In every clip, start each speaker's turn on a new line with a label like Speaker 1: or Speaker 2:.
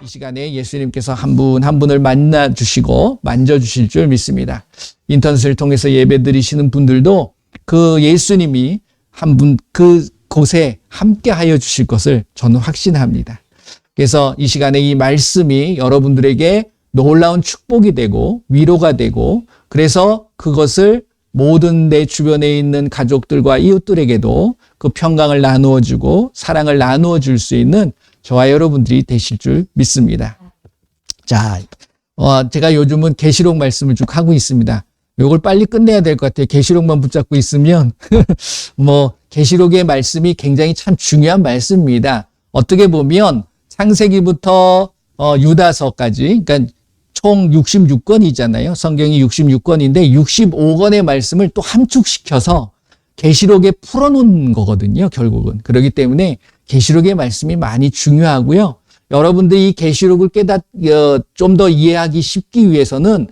Speaker 1: 시간에 예수님께서 한 분 한 분을 만나주시고 만져주실 줄 믿습니다. 인터넷을 통해서 예배 드리시는 분들도 그 예수님이 한 분 그곳에 함께 하여 주실 것을 저는 확신합니다. 그래서 이 시간에 이 말씀이 여러분들에게 놀라운 축복이 되고 위로가 되고, 그래서 그것을 모든 내 주변에 있는 가족들과 이웃들에게도 그 평강을 나누어 주고 사랑을 나누어 줄 수 있는 저와 여러분들이 되실 줄 믿습니다. 자, 제가 요즘은 계시록 말씀을 쭉 하고 있습니다. 요걸 빨리 끝내야 될 것 같아요. 계시록만 붙잡고 있으면 계시록의 말씀이 굉장히 참 중요한 말씀입니다. 어떻게 보면 창세기부터 유다서까지, 그러니까 총 66권이잖아요. 성경이 66권인데 65권의 말씀을 또 함축시켜서 계시록에 풀어놓은 거거든요, 결국은. 그렇기 때문에 계시록의 말씀이 많이 중요하고요. 여러분들이 이 계시록을 좀 더 이해하기 쉽기 위해서는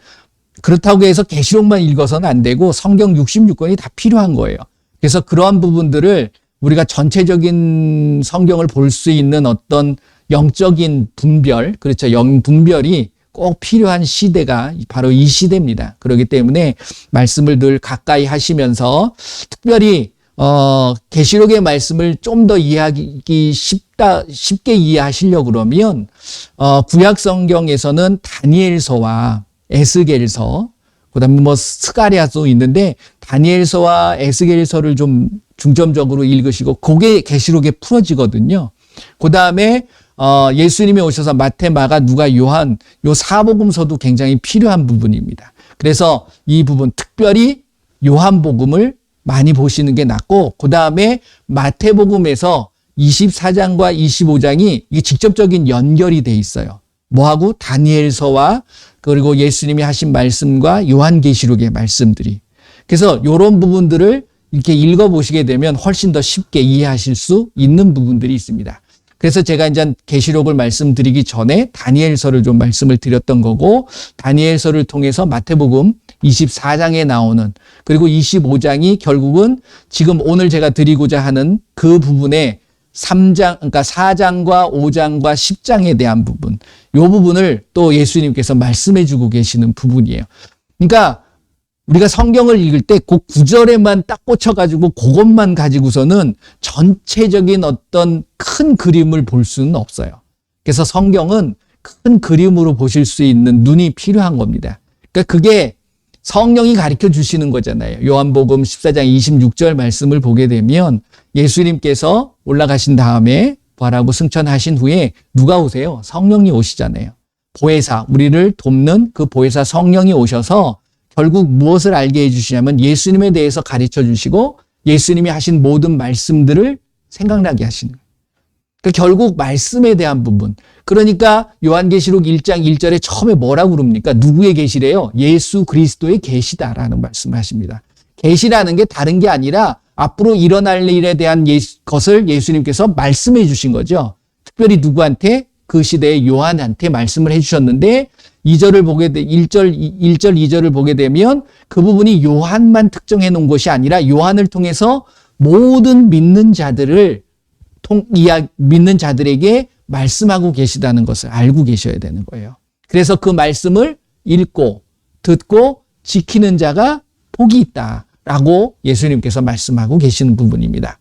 Speaker 1: 그렇다고 해서 계시록만 읽어서는 안 되고 성경 66권이 다 필요한 거예요. 그래서 그러한 부분들을 우리가 전체적인 성경을 볼 수 있는 어떤 영적인 분별, 그렇죠, 영분별이 꼭 필요한 시대가 바로 이 시대입니다. 그렇기 때문에 말씀을 늘 가까이 하시면서 특별히 계시록의 말씀을 좀 더 이해하기 쉽게 이해하시려고 그러면 구약 성경에서는 다니엘서와 에스겔서, 그다음에 스가랴도 있는데 다니엘서와 에스겔서를 좀 중점적으로 읽으시고 그게 계시록에 풀어지거든요. 그다음에 예수님이 오셔서 마태, 마가, 누가, 요한 요 사복음서도 굉장히 필요한 부분입니다. 그래서 이 부분 특별히 요한복음을 많이 보시는 게 낫고, 그다음에 마태복음에서 24장과 25장이 이게 직접적인 연결이 돼 있어요. 뭐하고? 다니엘서와 그리고 예수님이 하신 말씀과 요한계시록의 말씀들이. 그래서 이런 부분들을 이렇게 읽어보시게 되면 훨씬 더 쉽게 이해하실 수 있는 부분들이 있습니다. 그래서 제가 이제 계시록을 말씀드리기 전에 다니엘서를 좀 말씀을 드렸던 거고, 다니엘서를 통해서 마태복음 24장에 나오는, 그리고 25장이 결국은 지금 오늘 제가 드리고자 하는 그 부분에 3장, 그러니까 4장과 5장과 10장에 대한 부분, 이 부분을 또 예수님께서 말씀해 주고 계시는 부분이에요. 그러니까 우리가 성경을 읽을 때 그 구절에만 딱 꽂혀가지고 그것만 가지고서는 전체적인 어떤 큰 그림을 볼 수는 없어요. 그래서 성경은 큰 그림으로 보실 수 있는 눈이 필요한 겁니다. 그러니까 그게 성령이 가르쳐 주시는 거잖아요. 요한복음 14장 26절 말씀을 보게 되면 예수님께서 올라가신 다음에 부활하고 승천하신 후에 누가 오세요? 성령이 오시잖아요. 보혜사, 우리를 돕는 그 보혜사 성령이 오셔서 결국 무엇을 알게 해주시냐면 예수님에 대해서 가르쳐 주시고 예수님이 하신 모든 말씀들을 생각나게 하시는 거예요. 그러니까 결국 말씀에 대한 부분. 그러니까 요한계시록 1장 1절에 처음에 뭐라고 그럽니까? 누구의 계시래요? 예수 그리스도의 계시다라는 말씀을 하십니다. 계시라는 게 다른 게 아니라 앞으로 일어날 일에 대한 것을 예수님께서 말씀해 주신 거죠. 특별히 누구한테? 그 시대의 요한한테 말씀을 해 주셨는데 2절을 보게 돼 1절 2절을 보게 되면 그 부분이 요한만 특정해 놓은 것이 아니라 요한을 통해서 모든 믿는 자들에게 말씀하고 계시다는 것을 알고 계셔야 되는 거예요. 그래서 그 말씀을 읽고 듣고 지키는 자가 복이 있다라고 예수님께서 말씀하고 계시는 부분입니다.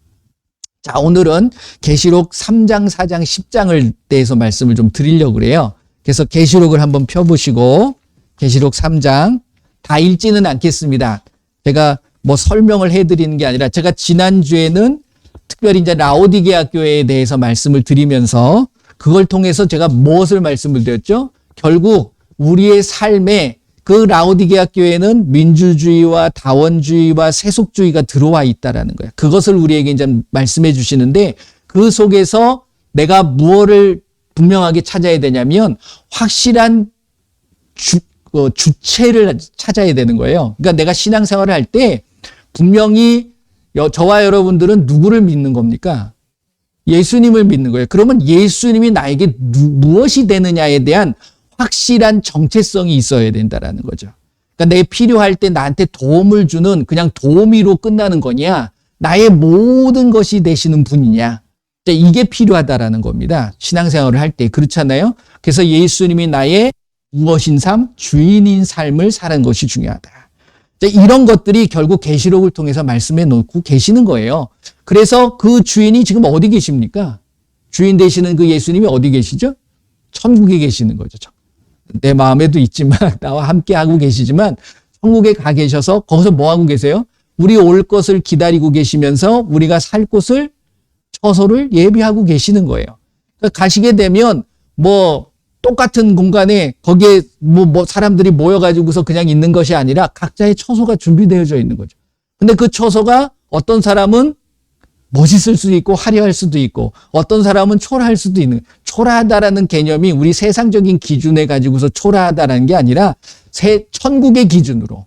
Speaker 1: 자, 오늘은 계시록 3장, 4장, 10장을 대해서 말씀을 좀 드리려고 그래요. 그래서 계시록을 한번 펴보시고 계시록 3장 다 읽지는 않겠습니다. 제가 설명을 해드리는 게 아니라 제가 지난주에는 특별히 이제 라오디게아 교회에 대해서 말씀을 드리면서 그걸 통해서 제가 무엇을 말씀을 드렸죠? 결국 우리의 삶에 그 라오디게아 교회는 민주주의와 다원주의와 세속주의가 들어와 있다라는 거예요. 그것을 우리에게 이제 말씀해 주시는데 그 속에서 내가 무엇을 분명하게 찾아야 되냐면 확실한 주체를 찾아야 되는 거예요. 그러니까 내가 신앙생활을 할 때 분명히 저와 여러분들은 누구를 믿는 겁니까? 예수님을 믿는 거예요. 그러면 예수님이 나에게 무엇이 되느냐에 대한 확실한 정체성이 있어야 된다라는 거죠. 그러니까 내 필요할 때 나한테 도움을 주는 그냥 도우미로 끝나는 거냐? 나의 모든 것이 되시는 분이냐? 이게 필요하다라는 겁니다. 신앙생활을 할 때. 그렇잖아요. 그래서 예수님이 나의 무엇인 삶, 주인인 삶을 사는 것이 중요하다. 이런 것들이 결국 계시록을 통해서 말씀해 놓고 계시는 거예요. 그래서 그 주인이 지금 어디 계십니까? 주인 되시는 그 예수님이 어디 계시죠? 천국에 계시는 거죠. 내 마음에도 있지만 나와 함께 하고 계시지만 천국에 가 계셔서 거기서 뭐 하고 계세요? 우리 올 것을 기다리고 계시면서 우리가 살 곳을 처소를 예비하고 계시는 거예요. 그러니까 가시게 되면 뭐 똑같은 공간에 거기에 뭐 사람들이 모여가지고서 그냥 있는 것이 아니라 각자의 처소가 준비되어져 있는 거죠. 근데 그 처소가 어떤 사람은 멋있을 수도 있고 화려할 수도 있고 어떤 사람은 초라할 수도 있는, 초라하다라는 개념이 우리 세상적인 기준에 가지고서 초라하다라는 게 아니라 천국의 기준으로,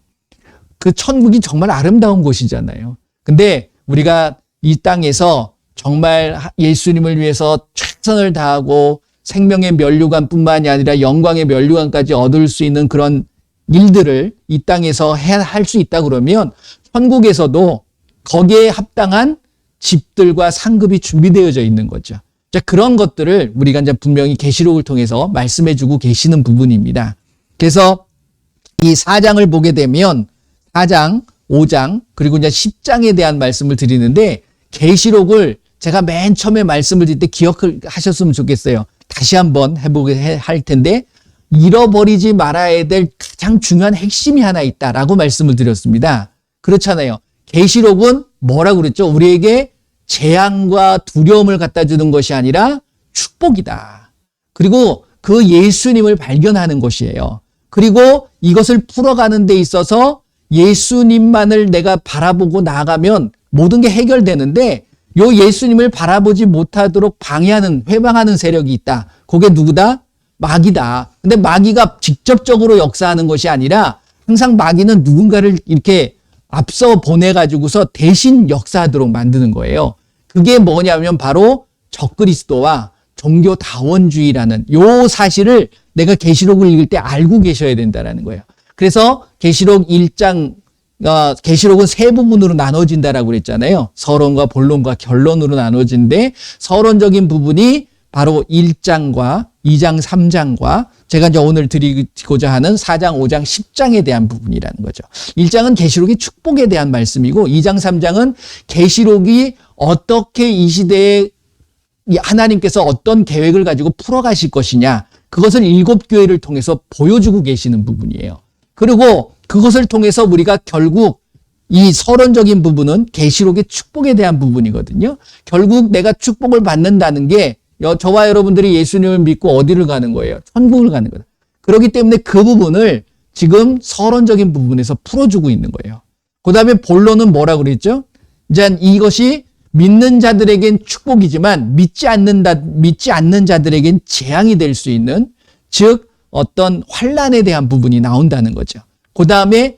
Speaker 1: 그 천국이 정말 아름다운 곳이잖아요. 근데 우리가 이 땅에서 정말 예수님을 위해서 최선을 다하고 생명의 면류관뿐만이 아니라 영광의 면류관까지 얻을 수 있는 그런 일들을 이 땅에서 할 수 있다 그러면 천국에서도 거기에 합당한 집들과 상급이 준비되어져 있는 거죠. 자, 그런 것들을 우리가 이제 분명히 계시록을 통해서 말씀해주고 계시는 부분입니다. 그래서 이 4장을 보게 되면 4장, 5장, 그리고 이제 10장에 대한 말씀을 드리는데 계시록을 제가 맨 처음에 말씀을 드릴 때 기억하셨으면 좋겠어요. 다시 한번 해보게 할 텐데 잃어버리지 말아야 될 가장 중요한 핵심이 하나 있다라고 말씀을 드렸습니다. 그렇잖아요. 계시록은 뭐라고 그랬죠? 우리에게 재앙과 두려움을 갖다 주는 것이 아니라 축복이다. 그리고 그 예수님을 발견하는 것이에요. 그리고 이것을 풀어가는 데 있어서 예수님만을 내가 바라보고 나아가면 모든 게 해결되는데 요 예수님을 바라보지 못하도록 방해하는, 회방하는 세력이 있다. 그게 누구다? 마귀다. 근데 마귀가 직접적으로 역사하는 것이 아니라 항상 마귀는 누군가를 이렇게 앞서 보내가지고서 대신 역사하도록 만드는 거예요. 그게 뭐냐면 바로 적그리스도와 종교다원주의라는 요 사실을 내가 계시록을 읽을 때 알고 계셔야 된다는 거예요. 그래서 계시록 1장, 계시록은 세 부분으로 나눠진다라고 그랬잖아요. 서론과 본론과 결론으로 나눠진데 서론적인 부분이 바로 1장과 2장, 3장과 제가 이제 오늘 드리고자 하는 4장, 5장, 10장에 대한 부분이라는 거죠. 1장은 계시록의 축복에 대한 말씀이고 2장, 3장은 계시록이 어떻게 이 시대에 하나님께서 어떤 계획을 가지고 풀어가실 것이냐, 그것을 7교회를 통해서 보여주고 계시는 부분이에요. 그리고 그것을 통해서 우리가 결국 이 서론적인 부분은 계시록의 축복에 대한 부분이거든요. 결국 내가 축복을 받는다는 게 저와 여러분들이 예수님을 믿고 어디를 가는 거예요? 천국을 가는 거다. 그렇기 때문에 그 부분을 지금 서론적인 부분에서 풀어주고 있는 거예요. 그 다음에 본론은 뭐라고 그랬죠? 이제 이것이 믿는 자들에겐 축복이지만 믿지 않는 자들에겐 재앙이 될 수 있는, 즉 어떤 환난에 대한 부분이 나온다는 거죠. 그 다음에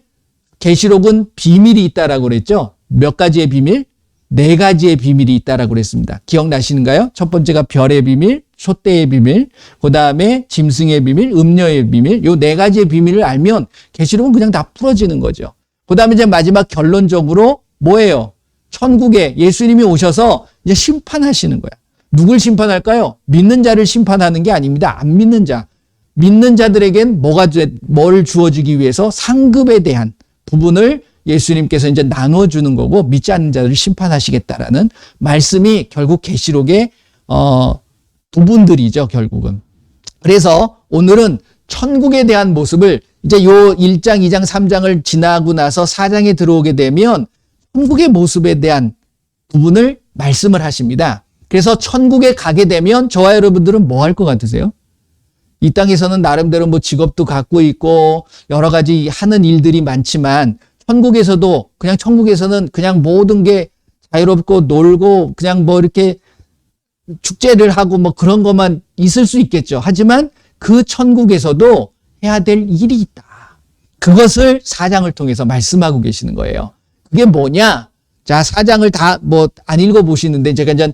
Speaker 1: 계시록은 비밀이 있다라고 그랬죠. 몇 가지의 비밀? 4가지의 비밀이 있다라고 그랬습니다. 기억나시는가요? 첫 번째가 별의 비밀, 촛대의 비밀, 그 다음에 짐승의 비밀, 음녀의 비밀. 요 4가지의 비밀을 알면 계시록은 그냥 다 풀어지는 거죠. 그 다음에 이제 마지막 결론적으로 뭐예요? 천국에 예수님이 오셔서 이제 심판하시는 거야. 누굴 심판할까요? 믿는 자를 심판하는 게 아닙니다. 안 믿는 자. 믿는 자들에겐 뭘 주어주기 위해서 상급에 대한 부분을 예수님께서 이제 나눠주는 거고, 믿지 않는 자들을 심판하시겠다라는 말씀이 결국 계시록의 부분들이죠, 결국은. 그래서 오늘은 천국에 대한 모습을 이제 요 1장, 2장, 3장을 지나고 나서 4장에 들어오게 되면 천국의 모습에 대한 부분을 말씀을 하십니다. 그래서 천국에 가게 되면 저와 여러분들은 뭐 할 것 같으세요? 이 땅에서는 나름대로 뭐 직업도 갖고 있고 여러 가지 하는 일들이 많지만 천국에서도 그냥 천국에서는 그냥 모든 게 자유롭고 놀고 그냥 뭐 이렇게 축제를 하고 뭐 그런 것만 있을 수 있겠죠. 하지만 그 천국에서도 해야 될 일이 있다. 그것을 4장을 통해서 말씀하고 계시는 거예요. 그게 뭐냐? 자, 4장을 다 뭐 안 읽어보시는데 제가 이제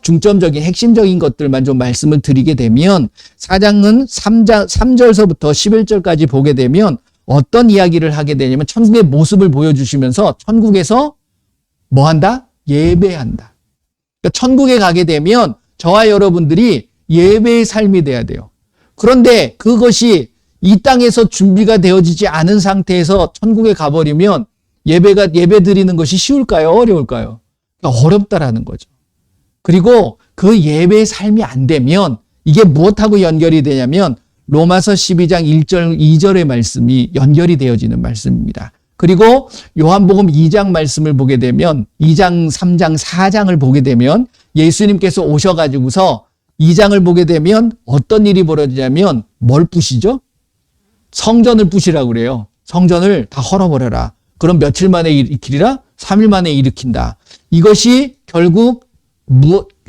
Speaker 1: 중점적인 핵심적인 것들만 좀 말씀을 드리게 되면 4장은 3절서부터 11절까지 보게 되면 어떤 이야기를 하게 되냐면 천국의 모습을 보여주시면서 천국에서 뭐 한다? 예배한다. 그러니까 천국에 가게 되면 저와 여러분들이 예배의 삶이 돼야 돼요. 그런데 그것이 이 땅에서 준비가 되어지지 않은 상태에서 천국에 가버리면 예배 드리는 것이 쉬울까요? 어려울까요? 그러니까 어렵다라는 거죠. 그리고 그 예배의 삶이 안 되면 이게 무엇하고 연결이 되냐면 로마서 12장 1절, 2절의 말씀이 연결이 되어지는 말씀입니다. 그리고 요한복음 2장 말씀을 보게 되면 2장, 3장, 4장을 보게 되면 예수님께서 오셔가지고서 2장을 보게 되면 어떤 일이 벌어지냐면 뭘 부시죠? 성전을 부시라고 그래요. 성전을 다 헐어버려라. 그럼 며칠 만에 일으키리라? 3일 만에 일으킨다. 이것이 결국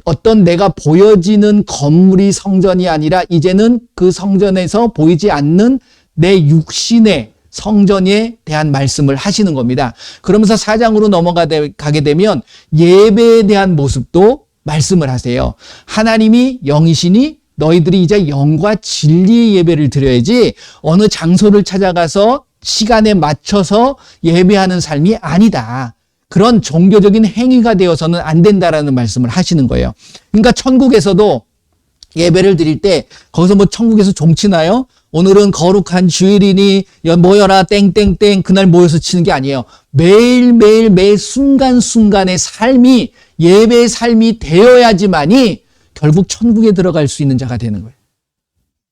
Speaker 1: 어떤 내가 보여지는 건물이 성전이 아니라 이제는 그 성전에서 보이지 않는 내 육신의 성전에 대한 말씀을 하시는 겁니다. 그러면서 4장으로 넘어가게 되면 예배에 대한 모습도 말씀을 하세요. 하나님이 영이시니 너희들이 이제 영과 진리의 예배를 드려야지 어느 장소를 찾아가서 시간에 맞춰서 예배하는 삶이 아니다. 그런 종교적인 행위가 되어서는 안 된다라는 말씀을 하시는 거예요. 그러니까 천국에서도 예배를 드릴 때 거기서 뭐 천국에서 종치나요? 오늘은 거룩한 주일이니 모여라 땡땡땡 그날 모여서 치는 게 아니에요. 매일매일 매 순간순간의 삶이 예배의 삶이 되어야지만이 결국 천국에 들어갈 수 있는 자가 되는 거예요.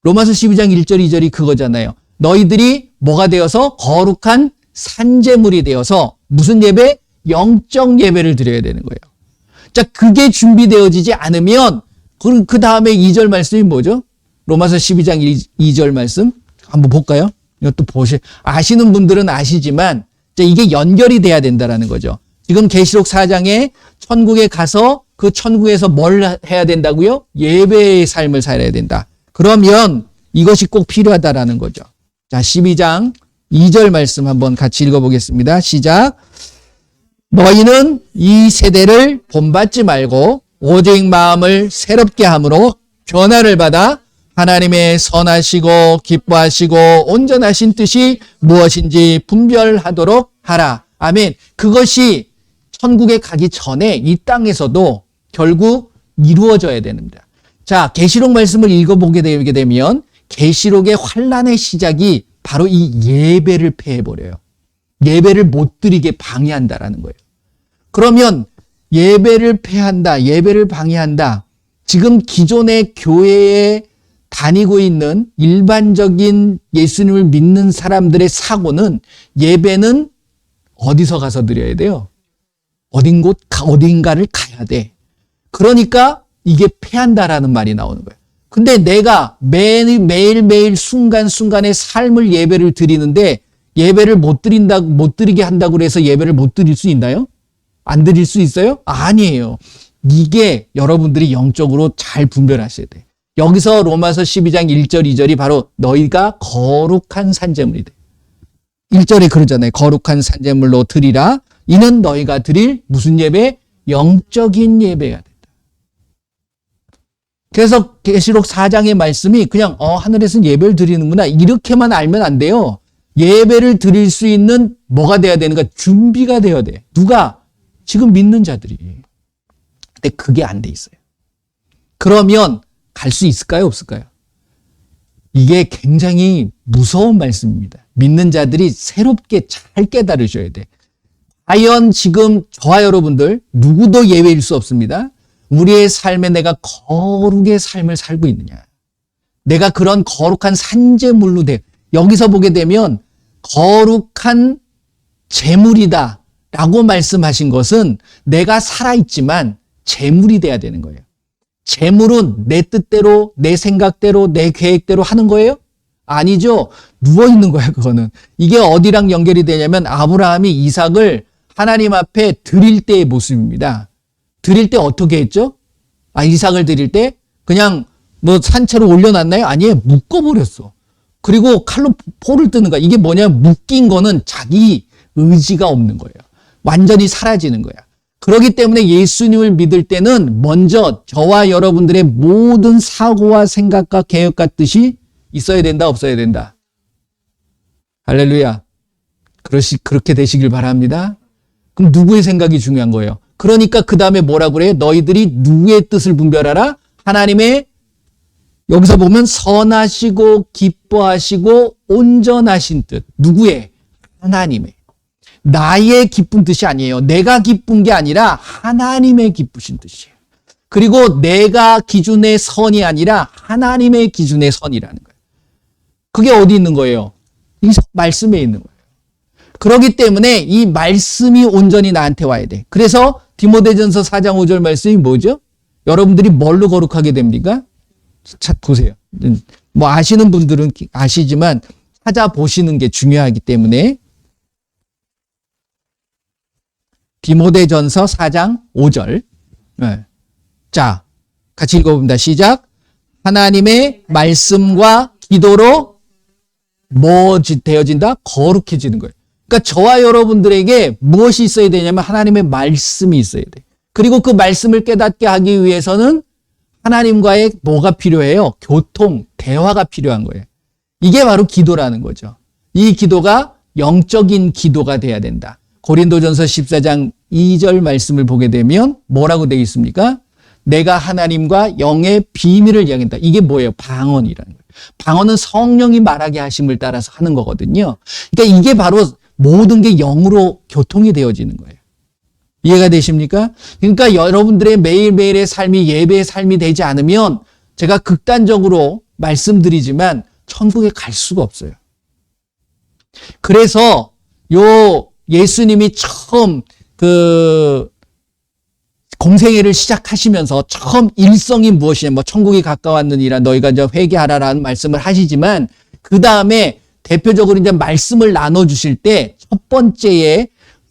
Speaker 1: 로마서 12장 1절 2절이 그거잖아요. 너희들이 뭐가 되어서 거룩한 산제물이 되어서 무슨 예배? 영적 예배를 드려야 되는 거예요. 자, 그게 준비되어지지 않으면 그 다음에 2절 말씀이 뭐죠? 로마서 12장 2절 말씀 한번 볼까요? 이것도 아시는 분들은 아시지만 이게 연결이 돼야 된다는 거죠. 지금 계시록 4장에 천국에 가서 그 천국에서 뭘 해야 된다고요? 예배의 삶을 살아야 된다. 그러면 이것이 꼭 필요하다라는 거죠. 자, 12장 2절 말씀 한번 같이 읽어보겠습니다. 시작. 너희는 이 세대를 본받지 말고 오직 마음을 새롭게 함으로 변화를 받아 하나님의 선하시고 기뻐하시고 온전하신 뜻이 무엇인지 분별하도록 하라. 아멘. 그것이 천국에 가기 전에 이 땅에서도 결국 이루어져야 됩니다. 자, 계시록 말씀을 읽어보게 되면 계시록의 환란의 시작이 바로 이 예배를 폐해버려요. 예배를 못 드리게 방해한다라는 거예요. 그러면 예배를 폐한다, 예배를 방해한다. 지금 기존의 교회에 다니고 있는 일반적인 예수님을 믿는 사람들의 사고는 예배는 어디서 가서 드려야 돼요? 어딘가를 가야 돼. 그러니까 이게 폐한다라는 말이 나오는 거예요. 근데 내가 매일매일 순간순간의 삶을 예배를 드리는데 예배를 못 드리게 한다고 해서 예배를 못 드릴 수 있나요? 안 드릴 수 있어요? 아니에요. 이게 여러분들이 영적으로 잘 분별하셔야 돼. 여기서 로마서 12장 1절 2절이 바로 너희가 거룩한 산제물이 돼. 1절에 그러잖아요. 거룩한 산제물로 드리라. 이는 너희가 드릴 무슨 예배? 영적인 예배가 된다. 그래서 계시록 4장의 말씀이 그냥 하늘에서는 예배를 드리는구나 이렇게만 알면 안 돼요. 예배를 드릴 수 있는 뭐가 돼야 되는가? 준비가 되어야 돼. 누가? 지금 믿는 자들이. 근데 그게 안 돼 있어요. 그러면 갈 수 있을까요? 없을까요? 이게 굉장히 무서운 말씀입니다. 믿는 자들이 새롭게 잘 깨달으셔야 돼. 과연 지금 저와 여러분들 누구도 예외일 수 없습니다. 우리의 삶에 내가 거룩의 삶을 살고 있느냐. 내가 그런 거룩한 산제물로 여기서 보게 되면 거룩한 제물이다 라고 말씀하신 것은 내가 살아있지만 제물이 돼야 되는 거예요. 제물은 내 뜻대로, 내 생각대로, 내 계획대로 하는 거예요? 아니죠. 누워있는 거야, 그거는. 이게 어디랑 연결이 되냐면 아브라함이 이삭을 하나님 앞에 드릴 때의 모습입니다. 드릴 때 어떻게 했죠? 이삭을 드릴 때 그냥 뭐 산채로 올려놨나요? 아니에요. 묶어버렸어. 그리고 칼로 포를 뜨는 거야. 이게 뭐냐면 묶인 거는 자기 의지가 없는 거예요. 완전히 사라지는 거야. 그렇기 때문에 예수님을 믿을 때는 먼저 저와 여러분들의 모든 사고와 생각과 계획과 뜻이 있어야 된다, 없어야 된다. 할렐루야. 그렇게 되시길 바랍니다. 그럼 누구의 생각이 중요한 거예요? 그러니까 그 다음에 뭐라고 그래요? 너희들이 누구의 뜻을 분별하라? 하나님의, 여기서 보면 선하시고 기뻐하시고 온전하신 뜻. 누구의? 하나님의. 나의 기쁜 뜻이 아니에요. 내가 기쁜 게 아니라 하나님의 기쁘신 뜻이에요. 그리고 내가 기준의 선이 아니라 하나님의 기준의 선이라는 거예요. 그게 어디 있는 거예요? 이 말씀에 있는 거예요. 그렇기 때문에 이 말씀이 온전히 나한테 와야 돼. 그래서 디모데전서 4장 5절 말씀이 뭐죠? 여러분들이 뭘로 거룩하게 됩니까? 자, 보세요. 뭐 아시는 분들은 아시지만 찾아보시는 게 중요하기 때문에 디모데전서 4장 5절. 네. 자, 같이 읽어봅니다. 시작. 하나님의 말씀과 기도로 뭐 되어진다? 거룩해지는 거예요. 그러니까 저와 여러분들에게 무엇이 있어야 되냐면 하나님의 말씀이 있어야 돼. 그리고 그 말씀을 깨닫게 하기 위해서는 하나님과의 뭐가 필요해요? 교통, 대화가 필요한 거예요. 이게 바로 기도라는 거죠. 이 기도가 영적인 기도가 돼야 된다. 고린도전서 14장 2절 말씀을 보게 되면 뭐라고 되어 있습니까? 내가 하나님과 영의 비밀을 이야기한다. 이게 뭐예요? 방언이라는 거예요. 방언은 성령이 말하게 하심을 따라서 하는 거거든요. 그러니까 이게 바로 모든 게 영으로 교통이 되어지는 거예요. 이해가 되십니까? 그러니까 여러분들의 매일매일의 삶이 예배의 삶이 되지 않으면 제가 극단적으로 말씀드리지만 천국에 갈 수가 없어요. 그래서 예수님이 처음 공생애를 시작하시면서 처음 일성이 무엇이냐, 뭐 천국이 가까웠느니라 너희가 이제 회개하라라는 말씀을 하시지만 그 다음에 대표적으로 이제 말씀을 나눠주실 때 첫 번째에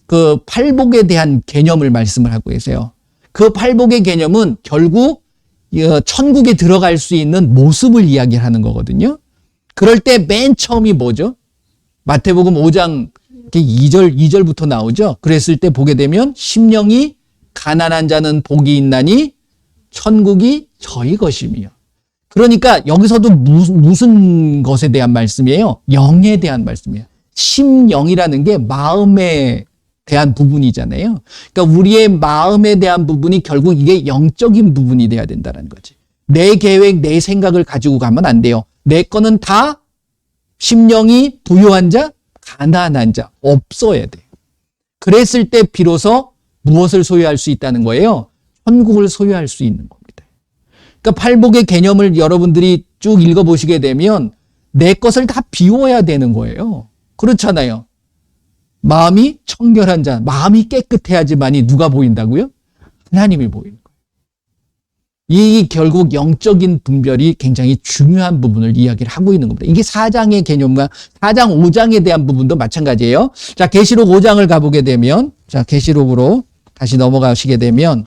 Speaker 1: 그 팔복에 대한 개념을 말씀을 하고 계세요. 그 팔복의 개념은 결국 천국에 들어갈 수 있는 모습을 이야기하는 거거든요. 그럴 때 맨 처음이 뭐죠? 마태복음 5장 2절부터 나오죠. 그랬을 때 보게 되면 심령이 가난한 자는 복이 있나니 천국이 저희 것이며. 그러니까 여기서도 무슨 것에 대한 말씀이에요? 영에 대한 말씀이에요. 심령이라는 게 마음에 대한 부분이잖아요. 그러니까 우리의 마음에 대한 부분이 결국 이게 영적인 부분이 돼야 된다는 거지. 내 계획, 내 생각을 가지고 가면 안 돼요. 내 거는 다 심령이 부유한 자, 가난한 자 없어야 돼. 그랬을 때 비로소 무엇을 소유할 수 있다는 거예요? 천국을 소유할 수 있는 겁니다. 그러니까 팔복의 개념을 여러분들이 쭉 읽어보시게 되면 내 것을 다 비워야 되는 거예요. 그렇잖아요. 마음이 청결한 자, 마음이 깨끗해야지만이 누가 보인다고요? 하나님이 보이는 거예요. 이 결국 영적인 분별이 굉장히 중요한 부분을 이야기를 하고 있는 겁니다. 이게 4장의 개념과 4장 5장에 대한 부분도 마찬가지예요. 자, 계시록 5장을 가보게 되면, 자, 계시록으로 다시 넘어가시게 되면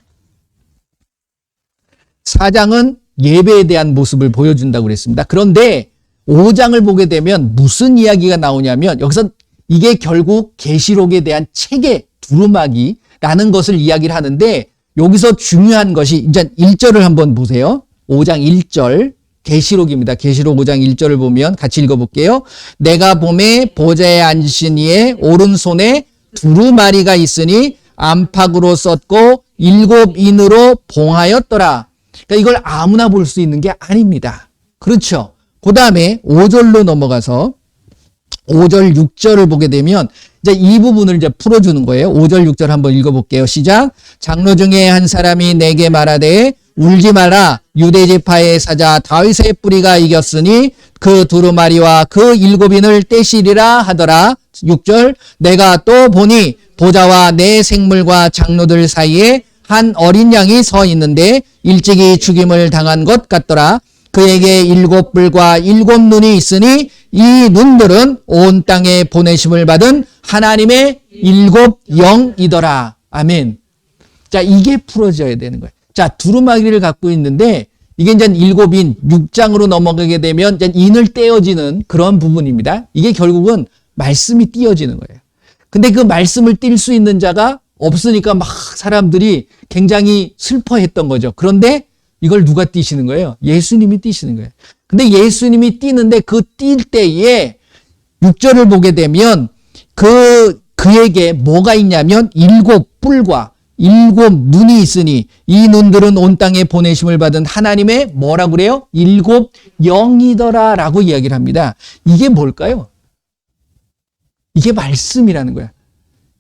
Speaker 1: 4장은 예배에 대한 모습을 보여준다고 그랬습니다. 그런데 5장을 보게 되면 무슨 이야기가 나오냐면 여기서 이게 결국 계시록에 대한 책의 두루마기라는 것을 이야기를 하는데 여기서 중요한 것이 이제 1절을 한번 보세요. 5장 1절 계시록입니다. 계시록 5장 1절을 보면 같이 읽어볼게요. 내가 봄에 보좌에 앉으신 이의 오른손에 두루마리가 있으니 안팎으로 썼고 7인으로 봉하였더라. 그러니까 이걸 아무나 볼 수 있는 게 아닙니다. 그렇죠. 그 다음에 5절로 넘어가서 5절, 6절을 보게 되면 이제 이 부분을 이제 풀어주는 거예요. 5절, 6절 한번 읽어볼게요. 시작. 장로 중에 한 사람이 내게 말하되 울지 마라. 유대 지파의 사자 다윗의 뿌리가 이겼으니 그 두루마리와 그 7인을 떼시리라 하더라. 6절. 내가 또 보니 보좌와 내 생물과 장로들 사이에 한 어린 양이 서 있는데 일찍이 죽임을 당한 것 같더라. 그에게 7뿔과 7눈이 있으니 이 눈들은 온 땅에 보내심을 받은 하나님의 7영이더라. 아멘. 자, 이게 풀어져야 되는 거예요. 자, 두루마기를 갖고 있는데 이게 이제 7인 6장으로 넘어가게 되면 이제 인을 떼어지는 그런 부분입니다. 이게 결국은 말씀이 띄어지는 거예요. 근데 그 말씀을 띌 수 있는 자가 없으니까 막 사람들이 굉장히 슬퍼했던 거죠. 그런데 이걸 누가 띄시는 거예요? 예수님이 띄시는 거예요. 근데 예수님이 띄는데 그 띌 때에 6절을 보게 되면 그에게 뭐가 있냐면 7뿔과 일곱 눈이 있으니 이 눈들은 온 땅에 보내심을 받은 하나님의 뭐라고 그래요? 일곱 영이더라 라고 이야기를 합니다. 이게 뭘까요? 이게 말씀이라는 거야.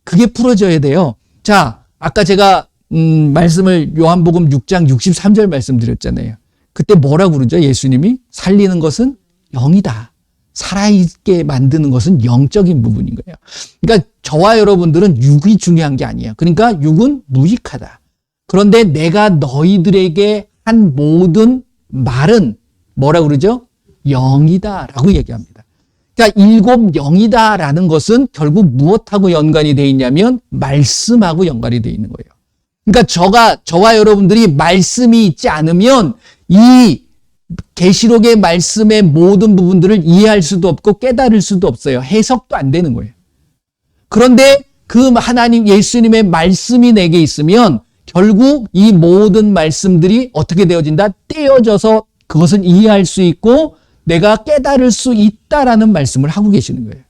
Speaker 1: 그게 풀어져야 돼요. 자, 아까 제가 말씀을 요한복음 6장 63절 말씀드렸잖아요. 그때 뭐라고 그러죠? 예수님이 살리는 것은 영이다. 살아있게 만드는 것은 영적인 부분인 거예요. 그러니까 저와 여러분들은 육이 중요한 게 아니에요. 그러니까 육은 무익하다. 그런데 내가 너희들에게 한 모든 말은 뭐라고 그러죠? 영이다 라고 얘기합니다. 그러니까 일곱 영이다라는 것은 결국 무엇하고 연관이 되어 있냐면 말씀하고 연관이 되어 있는 거예요. 그러니까 저와 여러분들이 말씀이 있지 않으면 이 계시록의 말씀의 모든 부분들을 이해할 수도 없고 깨달을 수도 없어요. 해석도 안 되는 거예요. 그런데 그 하나님 예수님의 말씀이 내게 있으면 결국 이 모든 말씀들이 어떻게 되어진다? 떼어져서 그것을 이해할 수 있고 내가 깨달을 수 있다라는 말씀을 하고 계시는 거예요.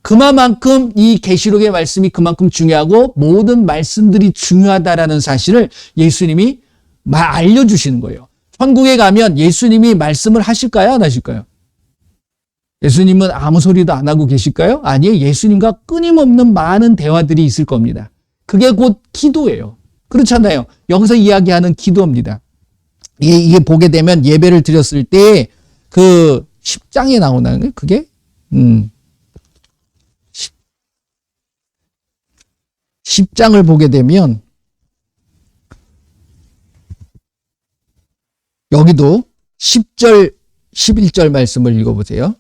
Speaker 1: 그만큼 이 계시록의 말씀이 그만큼 중요하고 모든 말씀들이 중요하다라는 사실을 예수님이 알려주시는 거예요. 천국에 가면 예수님이 말씀을 하실까요? 안 하실까요? 예수님은 아무 소리도 안 하고 계실까요? 아니에요. 예수님과 끊임없는 많은 대화들이 있을 겁니다. 그게 곧 기도예요. 그렇잖아요. 여기서 이야기하는 기도입니다. 이게 보게 되면 예배를 드렸을 때 그 10장에 나오는 게 그게 10장을 보게 되면 여기도 10절, 11절 말씀을 읽어보세요.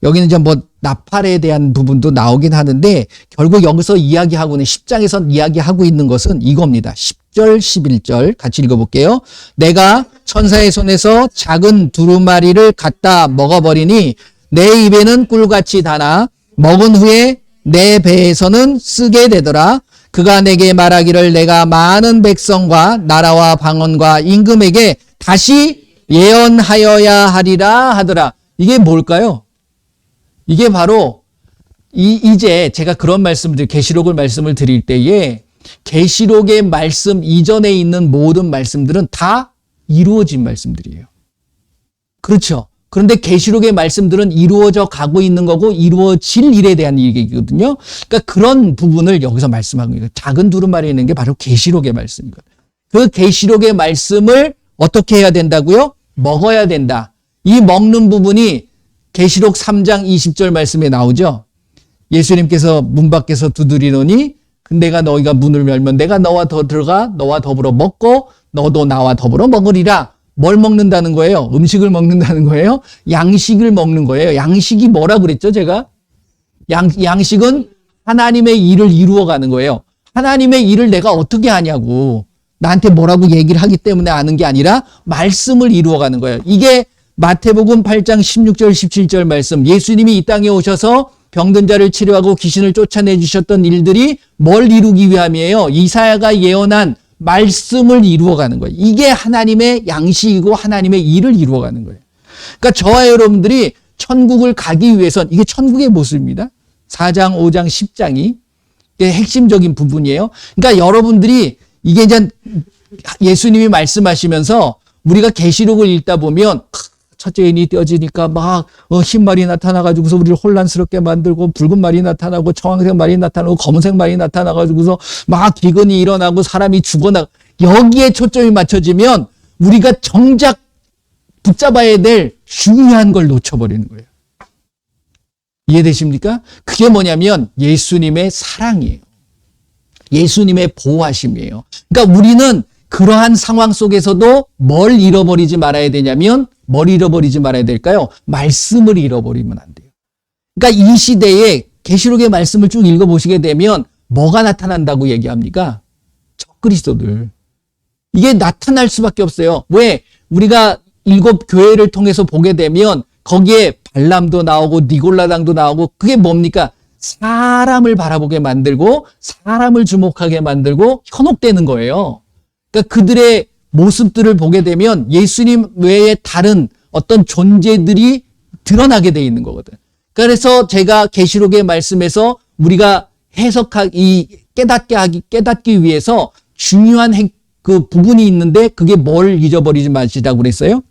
Speaker 1: 여기는 이제 뭐 나팔에 대한 부분도 나오긴 하는데 결국 여기서 이야기하고는 10장에서 이야기하고 있는 것은 이겁니다. 10절, 11절 같이 읽어볼게요. 내가 천사의 손에서 작은 두루마리를 갖다 먹어버리니 내 입에는 꿀같이 다나 먹은 후에 내 배에서는 쓰게 되더라. 그가 내게 말하기를 내가 많은 백성과 나라와 방언과 임금에게 다시 예언하여야 하리라 하더라. 이게 뭘까요? 이게 바로 이제 제가 그런 말씀들 계시록을 말씀을 드릴 때에 계시록의 말씀 이전에 있는 모든 말씀들은 다 이루어진 말씀들이에요. 그렇죠? 그런데 계시록의 말씀들은 이루어져 가고 있는 거고 이루어질 일에 대한 얘기거든요. 그러니까 그런 부분을 여기서 말씀하고 있는 거예요. 작은 두루마리에 있는 게 바로 계시록의 말씀이거든요. 그 계시록의 말씀을 어떻게 해야 된다고요? 먹어야 된다. 이 먹는 부분이 계시록 3장 20절 말씀에 나오죠. 예수님께서 문 밖에서 두드리노니 내가 너희가 문을 열면 내가 너와 더 들어가 너와 더불어 먹고 너도 나와 더불어 먹으리라. 뭘 먹는다는 거예요? 음식을 먹는다는 거예요? 양식을 먹는 거예요. 양식이 뭐라 그랬죠, 제가? 양식은 하나님의 일을 이루어가는 거예요. 하나님의 일을 내가 어떻게 하냐고. 나한테 뭐라고 얘기를 하기 때문에 아는 게 아니라 말씀을 이루어가는 거예요. 이게 마태복음 8장 16절 17절 말씀. 예수님이 이 땅에 오셔서 병든 자를 치료하고 귀신을 쫓아내 주셨던 일들이 뭘 이루기 위함이에요? 이사야가 예언한 말씀을 이루어가는 거예요. 이게 하나님의 양식이고 하나님의 일을 이루어가는 거예요. 그러니까 저와 여러분들이 천국을 가기 위해선 이게 천국의 모습입니다. 4장, 5장, 10장이 핵심적인 부분이에요. 그러니까 여러분들이 이게 이제 예수님이 말씀하시면서 우리가 계시록을 읽다 보면 첫째 인이 떼어지니까 막 흰 말이 나타나가지고서 우리를 혼란스럽게 만들고 붉은 말이 나타나고 청황색 말이 나타나고 검은색 말이 나타나가지고서 막 기근이 일어나고 사람이 죽어나 여기에 초점이 맞춰지면 우리가 정작 붙잡아야 될 중요한 걸 놓쳐버리는 거예요. 이해되십니까? 그게 뭐냐면 예수님의 사랑이에요. 예수님의 보호하심이에요. 그러니까 우리는 그러한 상황 속에서도 뭘 잃어버리지 말아야 되냐면 뭘 잃어버리지 말아야 될까요? 말씀을 잃어버리면 안 돼요. 그러니까 이 시대에 계시록의 말씀을 쭉 읽어보시게 되면 뭐가 나타난다고 얘기합니까? 적그리스도들. 이게 나타날 수밖에 없어요. 왜? 우리가 7 교회를 통해서 보게 되면 거기에 발람도 나오고 니골라당도 나오고 그게 뭡니까? 사람을 바라보게 만들고 사람을 주목하게 만들고 현혹되는 거예요. 그러니까 그들의 모습들을 보게 되면 예수님 외에 다른 어떤 존재들이 드러나게 돼 있는 거거든. 그래서 제가 계시록의 말씀에서 우리가 깨닫기 위해서 중요한 그 부분이 있는데 그게 뭘 잊어버리지 마시라고 그랬어요?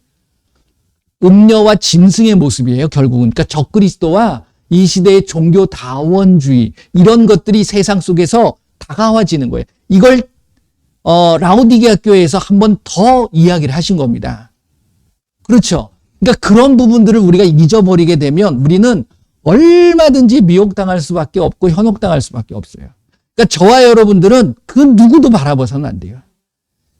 Speaker 1: 음녀와 짐승의 모습이에요, 결국은. 그러니까 적그리스도와 이 시대의 종교다원주의, 이런 것들이 세상 속에서 다가와지는 거예요. 이걸 라오디게아 교회에서 한 번 더 이야기를 하신 겁니다. 그렇죠. 그러니까 그런 부분들을 우리가 잊어버리게 되면 우리는 얼마든지 미혹당할 수밖에 없고 현혹당할 수밖에 없어요. 그러니까 저와 여러분들은 그 누구도 바라봐서는 안 돼요.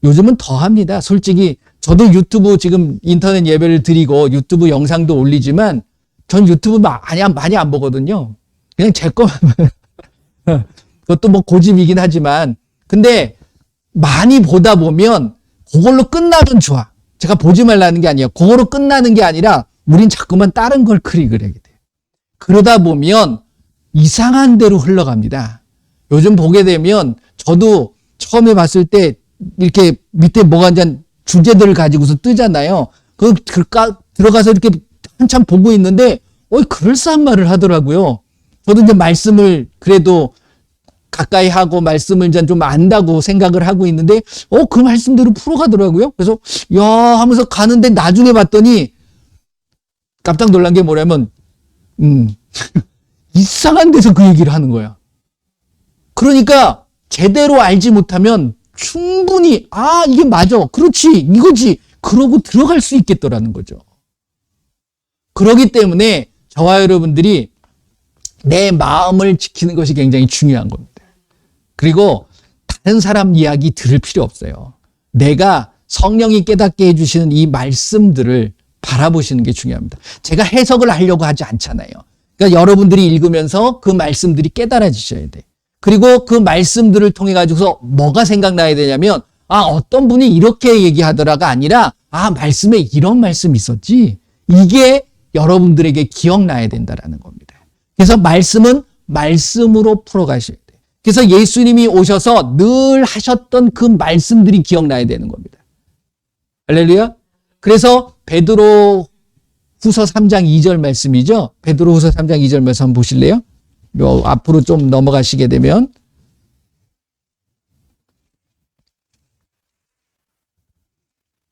Speaker 1: 요즘은 더 합니다. 솔직히 저도 유튜브 지금 인터넷 예배를 드리고 유튜브 영상도 올리지만 전 유튜브 많이 안 보거든요. 그냥 제 거만. 그것도 뭐 고집이긴 하지만, 근데 많이 보다 보면 그걸로 끝나면 좋아. 제가 보지 말라는 게 아니에요. 그거로 끝나는 게 아니라 우린 자꾸만 다른 걸 클릭을 하게 돼요. 그러다 보면 이상한 데로 흘러갑니다. 요즘 보게 되면 저도 처음에 봤을 때 이렇게 밑에 뭐가 이제 주제들을 가지고서 뜨잖아요. 들어가서 이렇게 한참 보고 있는데, 그럴싸한 말을 하더라고요. 저도 이제 말씀을 그래도 가까이 하고 말씀을 이제 좀 안다고 생각을 하고 있는데, 그 말씀대로 풀어가더라고요. 그래서, 야, 하면서 가는데 나중에 봤더니 깜짝 놀란 게 뭐냐면, 이상한 데서 그 얘기를 하는 거야. 그러니까 제대로 알지 못하면 충분히, 이게 맞아. 그렇지. 이거지. 그러고 들어갈 수 있겠더라는 거죠. 그렇기 때문에 저와 여러분들이 내 마음을 지키는 것이 굉장히 중요한 겁니다. 그리고 다른 사람 이야기 들을 필요 없어요. 내가 성령이 깨닫게 해주시는 이 말씀들을 바라보시는 게 중요합니다. 제가 해석을 하려고 하지 않잖아요. 그러니까 여러분들이 읽으면서 그 말씀들이 깨달아지셔야 돼. 그리고 그 말씀들을 통해 가지고서 뭐가 생각나야 되냐면, 어떤 분이 이렇게 얘기하더라가 아니라, 말씀에 이런 말씀이 있었지. 이게 여러분들에게 기억나야 된다라는 겁니다. 그래서 말씀은 말씀으로 풀어가셔야 돼요. 그래서 예수님이 오셔서 늘 하셨던 그 말씀들이 기억나야 되는 겁니다. 할렐루야. 그래서 베드로 후서 3장 2절 말씀이죠. 베드로 후서 3장 2절 말씀 한번 보실래요? 요 앞으로 좀 넘어가시게 되면,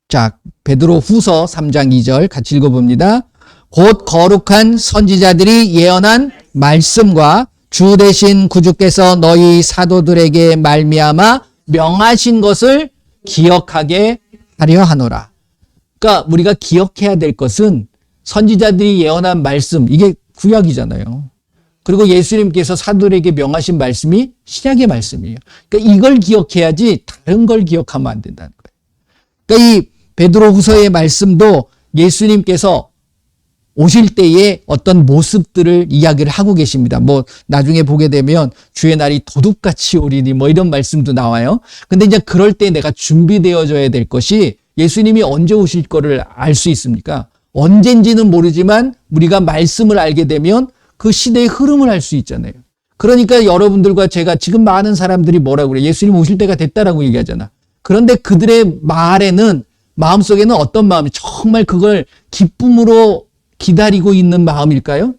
Speaker 1: 자, 베드로 후서 3장 2절 같이 읽어봅니다. 곧 거룩한 선지자들이 예언한 말씀과 주 되신 구주께서 너희 사도들에게 말미암아 명하신 것을 기억하게 하려 하노라. 그러니까 우리가 기억해야 될 것은 선지자들이 예언한 말씀, 이게 구약이잖아요. 그리고 예수님께서 사도들에게 명하신 말씀이 신약의 말씀이에요. 그러니까 이걸 기억해야지 다른 걸 기억하면 안 된다는 거예요. 그러니까 이 베드로 후서의 말씀도 예수님께서 오실 때에 어떤 모습들을 이야기를 하고 계십니다. 뭐 나중에 보게 되면 주의 날이 도둑같이 오리니 뭐 이런 말씀도 나와요. 근데 이제 그럴 때 내가 준비되어져야 될 것이, 예수님이 언제 오실 거를 알 수 있습니까? 언젠지는 모르지만 우리가 말씀을 알게 되면 그 시대의 흐름을 알 수 있잖아요. 그러니까 여러분들과 제가 지금 많은 사람들이 뭐라고 그래? 예수님 오실 때가 됐다라고 얘기하잖아. 그런데 그들의 말에는, 마음속에는 어떤 마음이, 정말 그걸 기쁨으로 기다리고 있는 마음일까요?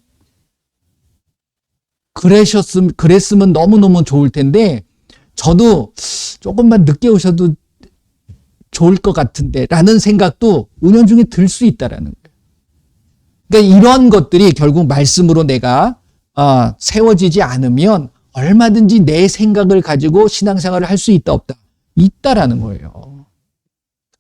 Speaker 1: 그랬으면 너무너무 좋을 텐데, 저도 조금만 늦게 오셔도 좋을 것 같은데 라는 생각도 은연중에 들 수 있다라는 거예요. 그러니까 이런 것들이 결국 말씀으로 내가 세워지지 않으면 얼마든지 내 생각을 가지고 신앙생활을 할 수 있다 없다? 있다라는 거예요.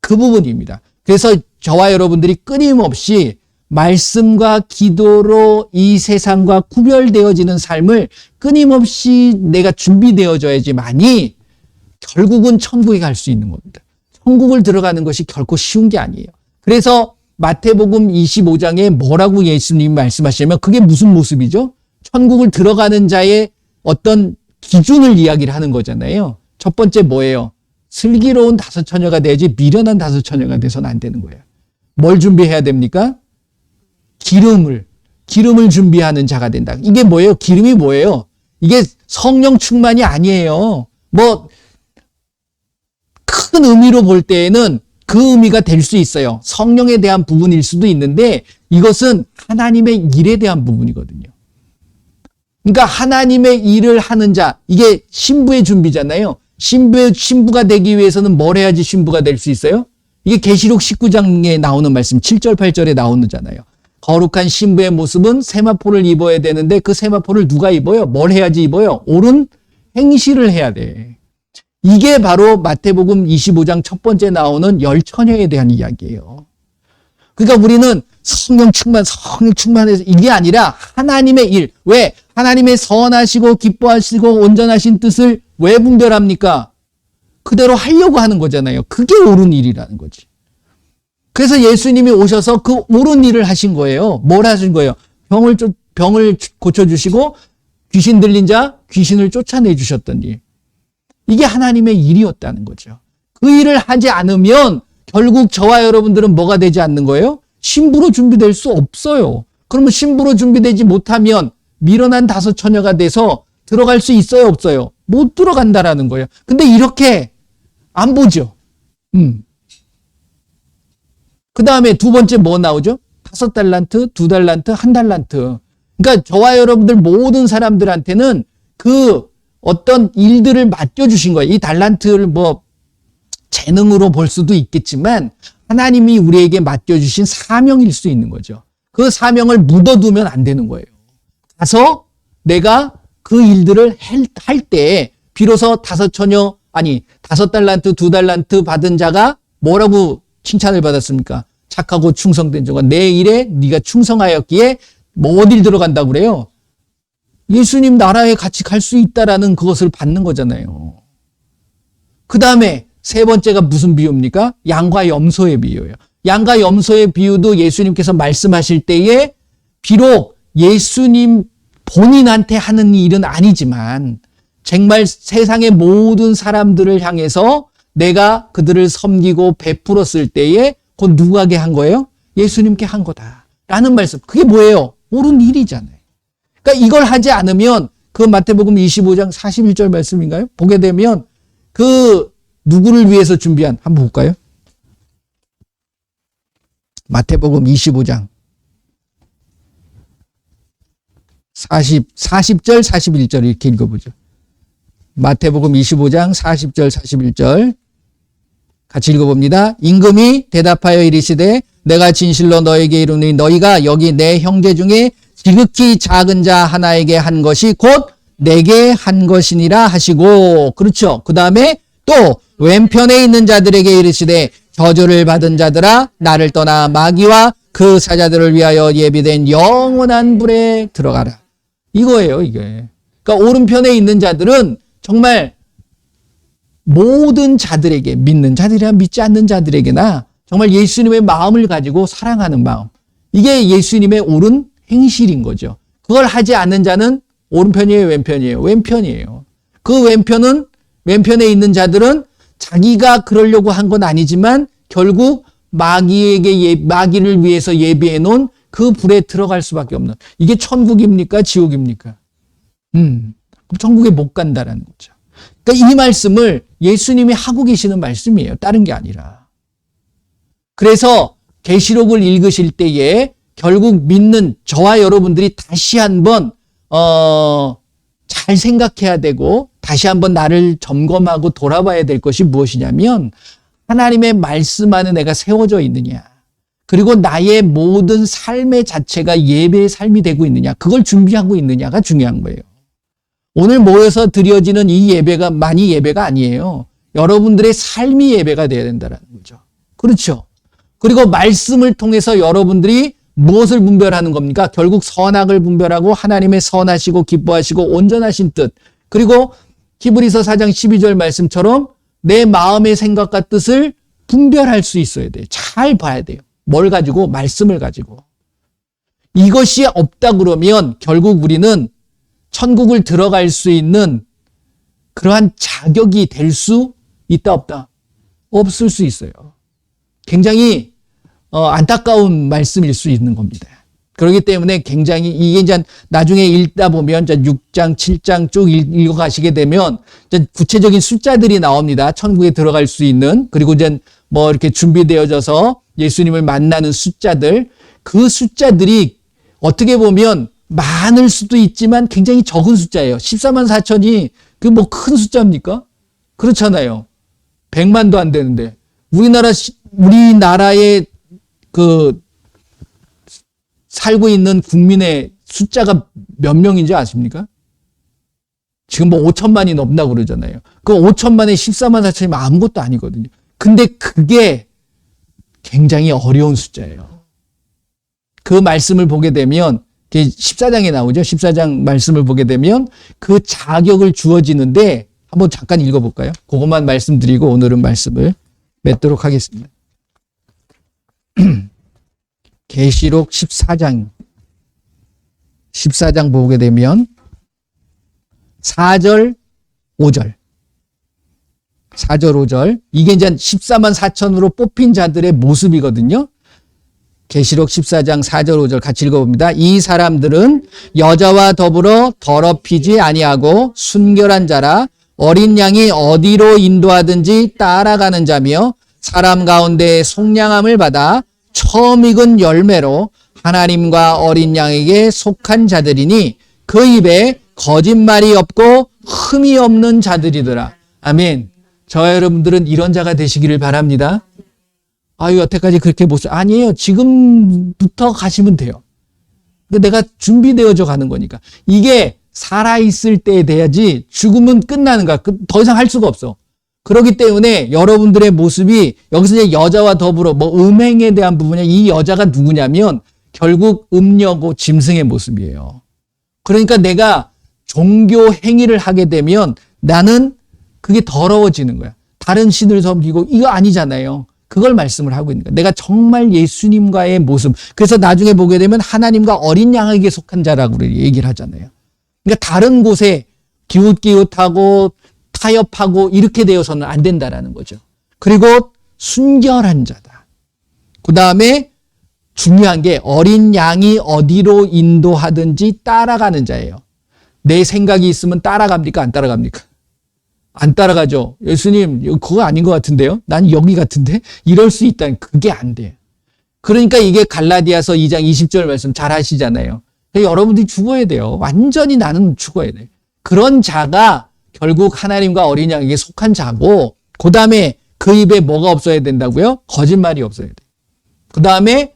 Speaker 1: 그 부분입니다. 그래서 저와 여러분들이 끊임없이 말씀과 기도로 이 세상과 구별되어지는 삶을 끊임없이 내가 준비되어져야지만이 결국은 천국에 갈 수 있는 겁니다. 천국을 들어가는 것이 결코 쉬운 게 아니에요. 그래서 마태복음 25장에 뭐라고 예수님이 말씀하시냐면, 그게 무슨 모습이죠? 천국을 들어가는 자의 어떤 기준을 이야기를 하는 거잖아요. 첫 번째 뭐예요? 슬기로운 다섯 처녀가 돼야지 미련한 다섯 처녀가 돼서는 안 되는 거예요. 뭘 준비해야 됩니까? 기름을 준비하는 자가 된다. 이게 뭐예요? 기름이 뭐예요? 이게 성령 충만이 아니에요. 뭐 큰 의미로 볼 때에는 그 의미가 될 수 있어요. 성령에 대한 부분일 수도 있는데, 이것은 하나님의 일에 대한 부분이거든요. 그러니까 하나님의 일을 하는 자, 이게 신부의 준비잖아요. 신부가 되기 위해서는 뭘 해야지 신부가 될 수 있어요? 이게 계시록 19장에 나오는 말씀, 7절, 8절에 나오잖아요. 거룩한 신부의 모습은 세마포를 입어야 되는데 그 세마포를 누가 입어요? 뭘 해야지 입어요? 옳은 행실을 해야 돼. 이게 바로 마태복음 25장 첫 번째 나오는 열 처녀에 대한 이야기예요. 그러니까 우리는 성령 충만해서 이게 아니라 하나님의 일. 왜? 하나님의 선하시고 기뻐하시고 온전하신 뜻을 왜 분별합니까? 그대로 하려고 하는 거잖아요. 그게 옳은 일이라는 거지. 그래서 예수님이 오셔서 그 옳은 일을 하신 거예요. 뭘 하신 거예요? 병을 고쳐주시고 귀신 들린 자, 귀신을 쫓아내 주셨던 일. 이게 하나님의 일이었다는 거죠. 그 일을 하지 않으면 결국 저와 여러분들은 뭐가 되지 않는 거예요? 신부로 준비될 수 없어요. 그러면 신부로 준비되지 못하면 미련한 다섯 처녀가 돼서 들어갈 수 있어요, 없어요? 못 들어간다라는 거예요. 근데 이렇게 안 보죠. 그 다음에 두 번째 뭐 나오죠? 5달란트, 2달란트, 1달란트. 그러니까 저와 여러분들 모든 사람들한테는 그 어떤 일들을 맡겨주신 거예요. 이 달란트를 뭐 재능으로 볼 수도 있겠지만 하나님이 우리에게 맡겨주신 사명일 수 있는 거죠. 그 사명을 묻어두면 안 되는 거예요. 가서 내가 그 일들을 할 때 비로소 5달란트, 2달란트 받은 자가 뭐라고 칭찬을 받았습니까? 착하고 충성된 자가 내 일에 네가 충성하였기에 뭐 어딜 들어간다고 그래요? 예수님 나라에 같이 갈 수 있다라는 그것을 받는 거잖아요. 그 다음에 세 번째가 무슨 비유입니까? 양과 염소의 비유예요. 양과 염소의 비유도 예수님께서 말씀하실 때에 비록 예수님 본인한테 하는 일은 아니지만 정말 세상의 모든 사람들을 향해서 내가 그들을 섬기고 베풀었을 때에 곧 누구에게 한 거예요? 예수님께 한 거다. 라는 말씀. 그게 뭐예요? 옳은 일이잖아요. 그러니까 이걸 하지 않으면 그 마태복음 25장 41절 말씀인가요? 보게 되면 그 누구를 위해서 준비한 한번 볼까요? 마태복음 25장 40절 41절 이렇게 읽어보죠. 마태복음 25장 40절 41절 같이 읽어봅니다. 임금이 대답하여 이르시되 내가 진실로 너에게 이르노니 너희가 여기 내 형제 중에 지극히 작은 자 하나에게 한 것이 곧 내게 한 것이니라 하시고, 그렇죠. 그 다음에 또 왼편에 있는 자들에게 이르시되 저주를 받은 자들아 나를 떠나 마귀와 그 사자들을 위하여 예비된 영원한 불에 들어가라. 이거예요, 이게. 그러니까 오른편에 있는 자들은 정말 모든 자들에게, 믿는 자들이나 믿지 않는 자들에게나 정말 예수님의 마음을 가지고 사랑하는 마음. 이게 예수님의 옳은 행실인 거죠. 그걸 하지 않는 자는 오른편이에요, 왼편이에요? 왼편이에요. 그 왼편에 있는 자들은 자기가 그러려고 한 건 아니지만 결국 마귀를 위해서 예비해 놓은 그 불에 들어갈 수밖에 없는. 이게 천국입니까? 지옥입니까? 천국에 못 간다라는 거죠. 그러니까 이 말씀을 예수님이 하고 계시는 말씀이에요. 다른 게 아니라. 그래서 계시록을 읽으실 때에 결국 믿는 저와 여러분들이 다시 한번 잘 생각해야 되고 다시 한번 나를 점검하고 돌아봐야 될 것이 무엇이냐면 하나님의 말씀 안에 내가 세워져 있느냐. 그리고 나의 모든 삶의 자체가 예배의 삶이 되고 있느냐. 그걸 준비하고 있느냐가 중요한 거예요. 오늘 모여서 드려지는 이 예배가 많이 예배가 아니에요. 여러분들의 삶이 예배가 돼야 된다는 거죠. 그렇죠. 그리고 말씀을 통해서 여러분들이 무엇을 분별하는 겁니까? 결국 선악을 분별하고 하나님의 선하시고 기뻐하시고 온전하신 뜻. 그리고 히브리서 4장 12절 말씀처럼 내 마음의 생각과 뜻을 분별할 수 있어야 돼요. 잘 봐야 돼요. 뭘 가지고? 말씀을 가지고. 이것이 없다 그러면 결국 우리는 천국을 들어갈 수 있는 그러한 자격이 될 수 있다 없다? 없을 수 있어요. 굉장히 안타까운 말씀일 수 있는 겁니다. 그렇기 때문에 굉장히 이게 이제 나중에 읽다 보면 6장, 7장 쭉 읽어가시게 되면 구체적인 숫자들이 나옵니다. 천국에 들어갈 수 있는, 그리고 이제 뭐 이렇게 준비되어져서 예수님을 만나는 숫자들, 그 숫자들이 어떻게 보면 많을 수도 있지만 굉장히 적은 숫자예요. 14만 4천이 그 뭐 큰 숫자입니까? 그렇잖아요. 100만도 안 되는데. 우리나라에 그 살고 있는 국민의 숫자가 몇 명인지 아십니까? 지금 뭐 5천만이 넘는다고 그러잖아요. 그 5천만에 14만 4천이면 아무것도 아니거든요. 근데 그게 굉장히 어려운 숫자예요. 그 말씀을 보게 되면 14장에 나오죠. 14장 말씀을 보게 되면 그 자격을 주어지는데 한번 잠깐 읽어볼까요? 그것만 말씀드리고 오늘은 말씀을 맺도록 하겠습니다. 계시록 14장 보게 되면 4절 5절 이게 이제 14만 4천으로 뽑힌 자들의 모습이거든요. 계시록 14장 4절 5절 같이 읽어봅니다. 이 사람들은 여자와 더불어 더럽히지 아니하고 순결한 자라 어린 양이 어디로 인도하든지 따라가는 자며 사람 가운데 속량함을 받아 처음 익은 열매로 하나님과 어린 양에게 속한 자들이니 그 입에 거짓말이 없고 흠이 없는 자들이더라. 아멘. 저와 여러분들은 이런 자가 되시기를 바랍니다. 아유, 여태까지 그렇게 아니에요. 지금부터 가시면 돼요. 내가 준비되어져 가는 거니까. 이게 살아있을 때 돼야지 죽으면 끝나는 거야. 더 이상 할 수가 없어. 그렇기 때문에 여러분들의 모습이 여기서 이제 여자와 더불어 음행에 대한 부분이야. 이 여자가 누구냐면 결국 음녀고 짐승의 모습이에요. 그러니까 내가 종교 행위를 하게 되면 나는 그게 더러워지는 거야. 다른 신을 섬기고 이거 아니잖아요. 그걸 말씀을 하고 있는 거야. 내가 정말 예수님과의 모습. 그래서 나중에 보게 되면 하나님과 어린 양에게 속한 자라고 얘기를 하잖아요. 그러니까 다른 곳에 기웃기웃하고 타협하고 이렇게 되어서는 안 된다라는 거죠. 그리고 순결한 자다. 그 다음에 중요한 게 어린 양이 어디로 인도하든지 따라가는 자예요. 내 생각이 있으면 따라갑니까? 안 따라갑니까? 안 따라가죠. 예수님 그거 아닌 것 같은데요? 난 여기 같은데? 이럴 수 있다는 그게 안 돼요. 그러니까 이게 갈라디아서 2장 20절 말씀 잘 하시잖아요. 여러분들이 죽어야 돼요. 완전히 나는 죽어야 돼요. 그런 자가 결국 하나님과 어린 양에게 속한 자고 그 다음에 그 입에 뭐가 없어야 된다고요? 거짓말이 없어야 돼요. 그 다음에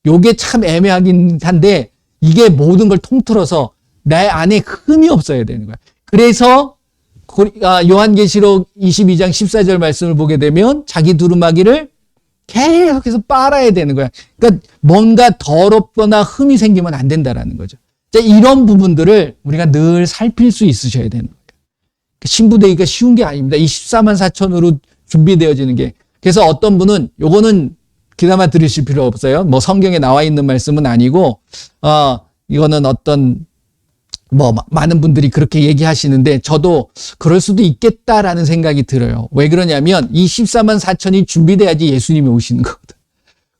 Speaker 1: 요게 참 애매하긴 한데 이게 모든 걸 통틀어서 내 안에 흠이 없어야 되는 거야. 그래서 요한계시록 22장 14절 말씀을 보게 되면 자기 두루마기를 계속해서 빨아야 되는 거야. 그러니까 뭔가 더럽거나 흠이 생기면 안 된다라는 거죠. 이런 부분들을 우리가 늘 살필 수 있으셔야 되는 거예요. 신부되기가 쉬운 게 아닙니다. 이 14만 4천으로 준비되어지는 게. 그래서 어떤 분은 요거는 귀담아 들으실 필요 없어요. 뭐 성경에 나와 있는 말씀은 아니고 이거는 어떤 많은 분들이 그렇게 얘기하시는데 저도 그럴 수도 있겠다라는 생각이 들어요. 왜 그러냐면 이 14만 4천이 준비돼야지 예수님이 오시는 거거든.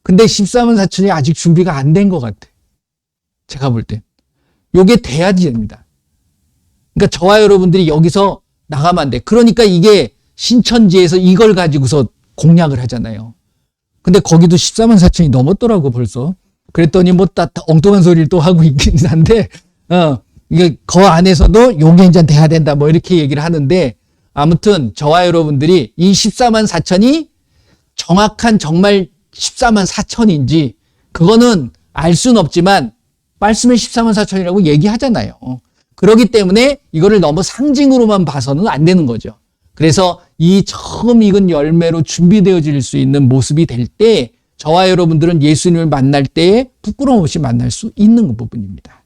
Speaker 1: 근데 14만 4천이 아직 준비가 안 된 것 같아. 제가 볼 때. 요게 돼야지 됩니다. 그러니까 저와 여러분들이 여기서 나가면 안 돼. 그러니까 이게 신천지에서 이걸 가지고서 공략을 하잖아요. 근데 거기도 14만 4천이 넘었더라고 벌써. 그랬더니 엉뚱한 소리를 또 하고 있긴 한데 이게 그 안에서도 요게 이제 돼야 된다 이렇게 얘기를 하는데 아무튼 저와 여러분들이 이 14만 4천이 정확한 정말 14만 4천인지 그거는 알 수는 없지만 말씀에 14만 4천이라고 얘기하잖아요. 그렇기 때문에 이거를 너무 상징으로만 봐서는 안 되는 거죠. 그래서 이 처음 익은 열매로 준비되어질 수 있는 모습이 될 때 저와 여러분들은 예수님을 만날 때에 부끄러움 없이 만날 수 있는 부분입니다.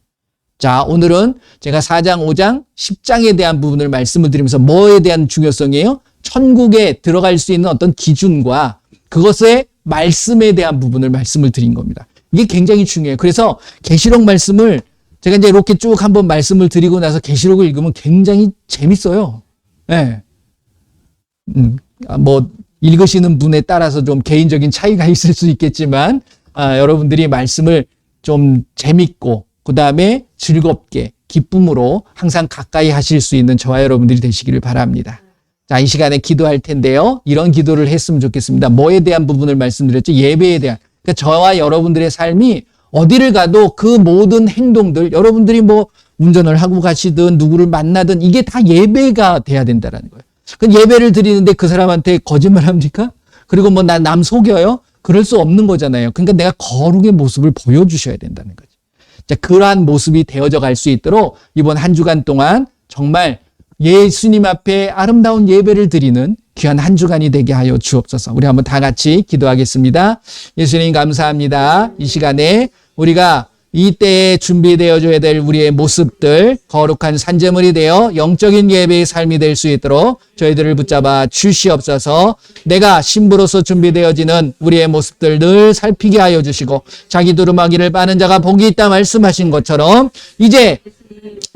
Speaker 1: 자, 오늘은 제가 4장, 5장, 10장에 대한 부분을 말씀을 드리면서 뭐에 대한 중요성이에요? 천국에 들어갈 수 있는 어떤 기준과 그것의 말씀에 대한 부분을 말씀을 드린 겁니다. 이게 굉장히 중요해요. 그래서 계시록 말씀을 제가 이제 이렇게 쭉 한번 말씀을 드리고 나서 계시록을 읽으면 굉장히 재밌어요. 예. 읽으시는 분에 따라서 좀 개인적인 차이가 있을 수 있겠지만, 여러분들이 말씀을 좀 재밌고, 그 다음에 즐겁게, 기쁨으로 항상 가까이 하실 수 있는 저와 여러분들이 되시기를 바랍니다. 자, 이 시간에 기도할 텐데요. 이런 기도를 했으면 좋겠습니다. 뭐에 대한 부분을 말씀드렸죠? 예배에 대한. 그러니까 저와 여러분들의 삶이 어디를 가도 그 모든 행동들, 여러분들이 뭐 운전을 하고 가시든 누구를 만나든 이게 다 예배가 돼야 된다는 거예요. 그 예배를 드리는데 그 사람한테 거짓말 합니까? 그리고 뭐 남 속여요? 그럴 수 없는 거잖아요. 그러니까 내가 거룩의 모습을 보여주셔야 된다는 거죠. 자, 그러한 모습이 되어져 갈 수 있도록 이번 한 주간 동안 정말 예수님 앞에 아름다운 예배를 드리는 귀한 한 주간이 되게 하여 주옵소서. 우리 한번 다 같이 기도하겠습니다. 예수님 감사합니다. 이 시간에 우리가 이때에 준비되어져야 될 우리의 모습들, 거룩한 산제물이 되어 영적인 예배의 삶이 될 수 있도록 저희들을 붙잡아 주시옵소서. 내가 신부로서 준비되어지는 우리의 모습들 늘 살피게 하여 주시고 자기 두루마기를 빠는 자가 복이 있다 말씀하신 것처럼 이제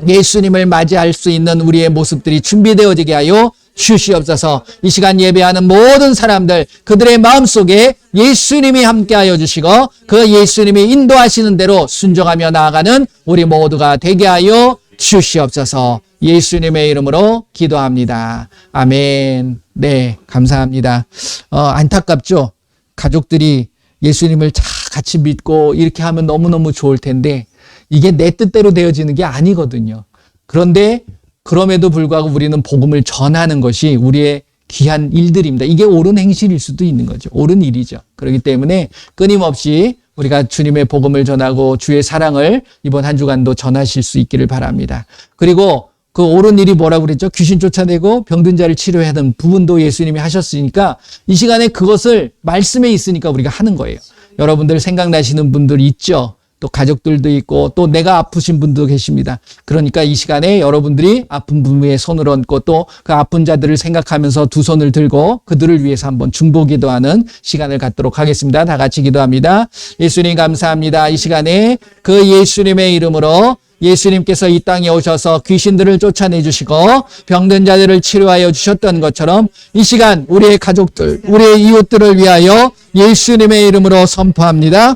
Speaker 1: 예수님을 맞이할 수 있는 우리의 모습들이 준비되어지게 하여 주시옵소서. 이 시간 예배하는 모든 사람들 그들의 마음속에 예수님이 함께하여 주시고 그 예수님이 인도하시는 대로 순종하며 나아가는 우리 모두가 되게 하여 주시옵소서. 예수님의 이름으로 기도합니다. 아멘. 네, 감사합니다. 안타깝죠? 가족들이 예수님을 같이 믿고 이렇게 하면 너무너무 좋을 텐데 이게 내 뜻대로 되어지는 게 아니거든요. 그런데 그럼에도 불구하고 우리는 복음을 전하는 것이 우리의 귀한 일들입니다. 이게 옳은 행실일 수도 있는 거죠. 옳은 일이죠. 그렇기 때문에 끊임없이 우리가 주님의 복음을 전하고 주의 사랑을 이번 한 주간도 전하실 수 있기를 바랍니다. 그리고 그 옳은 일이 뭐라고 그랬죠? 귀신 쫓아내고 병든 자를 치료해야 하는 부분도 예수님이 하셨으니까 이 시간에 그것을 말씀에 있으니까 우리가 하는 거예요. 여러분들 생각나시는 분들 있죠? 또 가족들도 있고 또 내가 아프신 분도 계십니다. 그러니까 이 시간에 여러분들이 아픈 분의 손을 얹고 또 그 아픈 자들을 생각하면서 두 손을 들고 그들을 위해서 한번 중보 기도하는 시간을 갖도록 하겠습니다. 다 같이 기도합니다. 예수님 감사합니다. 이 시간에 그 예수님의 이름으로 예수님께서 이 땅에 오셔서 귀신들을 쫓아내 주시고 병든 자들을 치료하여 주셨던 것처럼 이 시간 우리의 가족들, 우리의 이웃들을 위하여 예수님의 이름으로 선포합니다.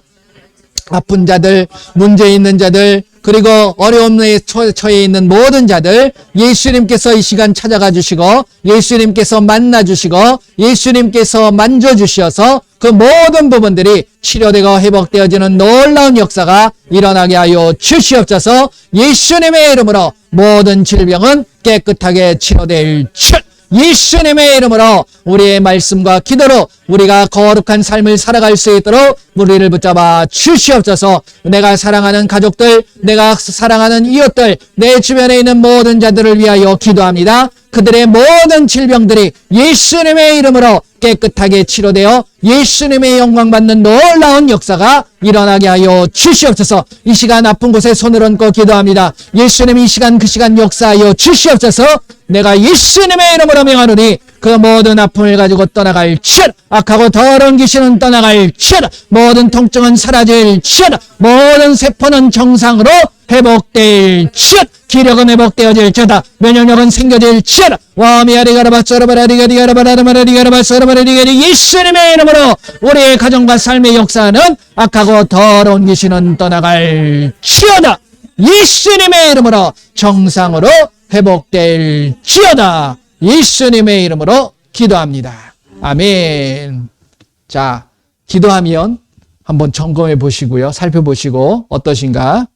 Speaker 1: 아픈 자들, 문제 있는 자들, 그리고 어려움에 처해 있는 모든 자들 예수님께서 이 시간 찾아가 주시고 예수님께서 만나 주시고 예수님께서 만져 주셔서 그 모든 부분들이 치료되고 회복되어지는 놀라운 역사가 일어나게 하여 주시옵소서. 예수님의 이름으로 모든 질병은 깨끗하게 치료될 줄 예수님의 이름으로 우리의 말씀과 기도로 우리가 거룩한 삶을 살아갈 수 있도록 우리를 붙잡아 주시옵소서. 내가 사랑하는 가족들, 내가 사랑하는 이웃들, 내 주변에 있는 모든 자들을 위하여 기도합니다. 그들의 모든 질병들이 예수님의 이름으로 깨끗하게 치료되어 예수님의 영광 받는 놀라운 역사가 일어나게 하여 주시옵소서. 이 시간 아픈 곳에 손을 얹고 기도합니다. 예수님 이 시간 그 시간 역사하여 주시옵소서. 내가 예수님의 이름으로 명하노니 그 모든 아픔을 가지고 떠나갈 칠, 악하고 더러운 귀신은 떠나갈 칠, 모든 통증은 사라질 칠, 모든 세포는 정상으로 회복될 칠, 기력은 회복되어질 지다, 면역력은 생겨질 칠, 예수님의 이름으로 우리의 가정과 삶의 역사는 악하고 더러운 귀신은 떠나갈 지어다. 예수님의 이름으로 정상으로 회복될 지어다. 예수님의 이름으로 기도합니다. 아멘. 자, 기도하면 한번 점검해 보시고요. 살펴보시고 어떠신가?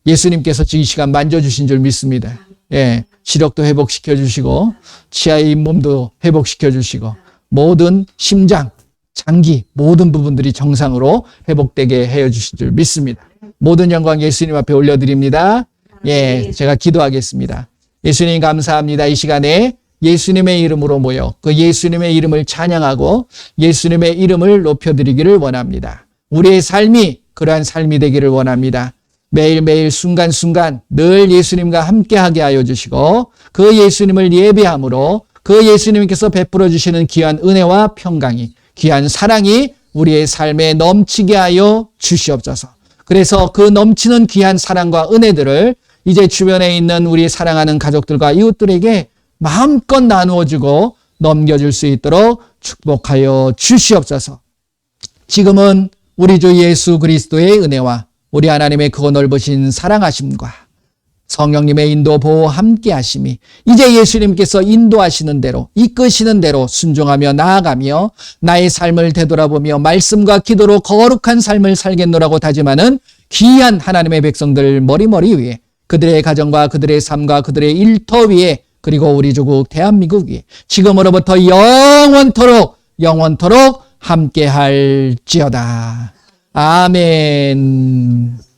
Speaker 1: 예수님께서 지금 이 시간 만져주신 줄 믿습니다. 예, 시력도 회복시켜 주시고 치아의 잇몸도 회복시켜 주시고 모든 심장, 장기 모든 부분들이 정상으로 회복되게 해 주신 줄 믿습니다. 모든 영광 예수님 앞에 올려드립니다. 예, 제가 기도하겠습니다. 예수님 감사합니다. 이 시간에 예수님의 이름으로 모여 그 예수님의 이름을 찬양하고 예수님의 이름을 높여드리기를 원합니다. 우리의 삶이 그러한 삶이 되기를 원합니다. 매일매일 순간순간 늘 예수님과 함께하게 하여 주시고 그 예수님을 예배함으로 그 예수님께서 베풀어 주시는 귀한 은혜와 평강이 귀한 사랑이 우리의 삶에 넘치게 하여 주시옵소서. 그래서 그 넘치는 귀한 사랑과 은혜들을 이제 주변에 있는 우리 사랑하는 가족들과 이웃들에게 마음껏 나누어주고 넘겨줄 수 있도록 축복하여 주시옵소서. 지금은 우리 주 예수 그리스도의 은혜와 우리 하나님의 크고 넓으신 사랑하심과 성령님의 인도 보호 함께 하심이 이제 예수님께서 인도하시는 대로 이끄시는 대로 순종하며 나아가며 나의 삶을 되돌아보며 말씀과 기도로 거룩한 삶을 살겠노라고 다짐하는 귀한 하나님의 백성들 머리머리 위에, 그들의 가정과 그들의 삶과 그들의 일터 위에, 그리고 우리 조국 대한민국 위에 지금으로부터 영원토록 함께할지어다. 아멘.